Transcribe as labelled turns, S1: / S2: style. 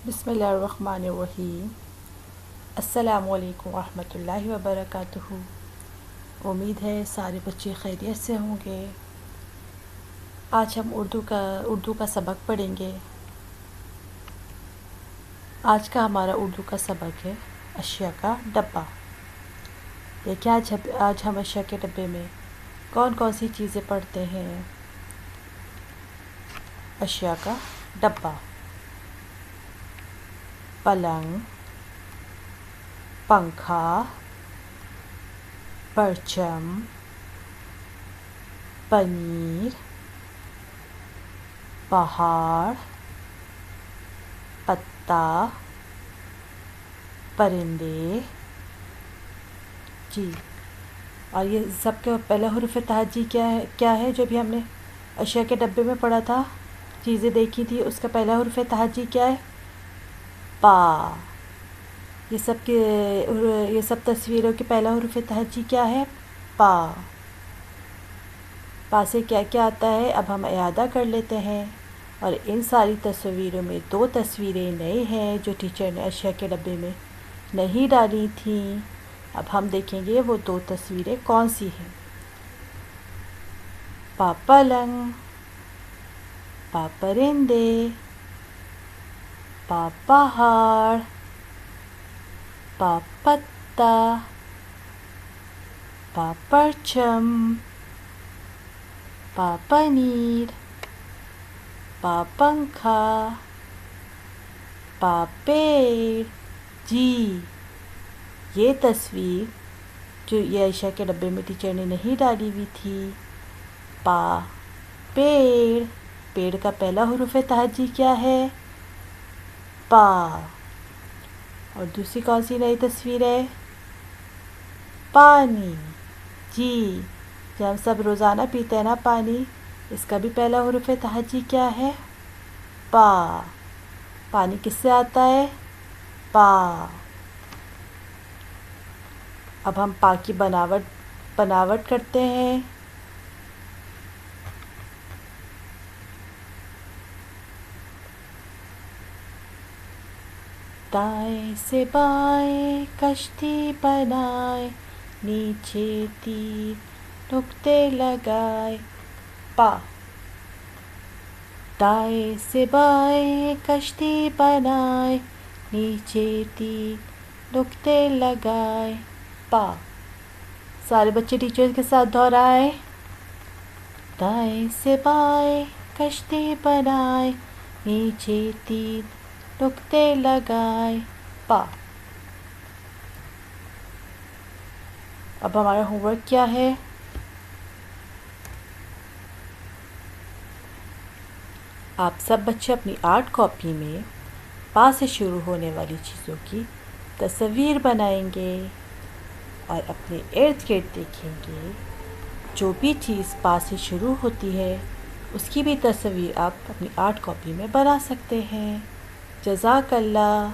S1: بسم اللہ الرحمن الرحیم۔ السلام علیکم ورحمۃ اللہ وبرکاتہ۔ امید ہے سارے بچے خیریت سے ہوں گے۔ آج ہم اردو کا سبق پڑھیں گے۔ آج کا ہمارا اردو کا سبق ہے اشیاء کا ڈبہ۔ دیکھیں آج ہم اشیاء کے ڈبے میں کون کون سی چیزیں پڑھتے ہیں۔ اشیاء کا ڈبہ: پلنگ، پنکھا، پرچم، پنیر، پہاڑ، پتا، پرندے۔ جی، اور یہ سب کے پہلا حرف تہجی کیا ہے جو بھی ہم نے اشیاء کے ڈبے میں پڑھا تھا، چیزیں دیکھی تھی، اس کا پہلا حرف تہجی کیا ہے؟ پا۔ یہ سب تصویروں کے پہلا حرف تہجی کیا ہے؟ پا۔ پا سے کیا کیا آتا ہے؟ اب ہم اعادہ کر لیتے ہیں، اور ان ساری تصویروں میں 2 تصویریں نئی ہیں جو ٹیچر نے اشیاء کے ڈبے میں نہیں ڈالی تھیں۔ اب ہم دیکھیں گے وہ 2 تصویریں کون سی ہیں۔ پا پلنگ، پا پرندے، پا پہاڑ، پا پتا، پا پرچم، پا پنیر، پا پنکھا، پا پیڑ۔ جی، یہ تصویر جو یہ اشیاء کے ڈبے میں ٹیچر نے نہیں ڈالی ہوئی تھی، پا پیڑ۔ پیڑ کا پہلا حرف تہجی کیا ہے؟ پا۔ اور دوسری کون سی نئی تصویر ہے؟ پانی۔ جی، جو ہم سب روزانہ پیتے ہیں نا پانی، اس کا بھی پہلا حرف تہجی کیا ہے؟ پا۔ پانی کس سے آتا ہے؟ پا۔ اب ہم پا کی بناوٹ کرتے ہیں۔ دائیں سے بائیں کشتی بنائے، نیچے تیر نقطے لگائے، پا۔ دائیں سے بائیں کشتی بنائے، نیچے تیر نقطے لگائے، پا۔ سارے بچے ٹیچر کے ساتھ دہرائیں۔ دائیں سے بائیں کشتی بنائے، نیچے تیر نقطے لگائے، پا۔ اب ہمارا ہوم ورک کیا ہے؟ آپ سب بچے اپنی آرٹ کاپی میں پا سے شروع ہونے والی چیزوں کی تصویر بنائیں گے، اور اپنے ارد گرد دیکھیں گے جو بھی چیز پا سے شروع ہوتی ہے اس کی بھی تصویر آپ اپنی آرٹ کاپی میں بنا سکتے ہیں۔ جزاک اللہ۔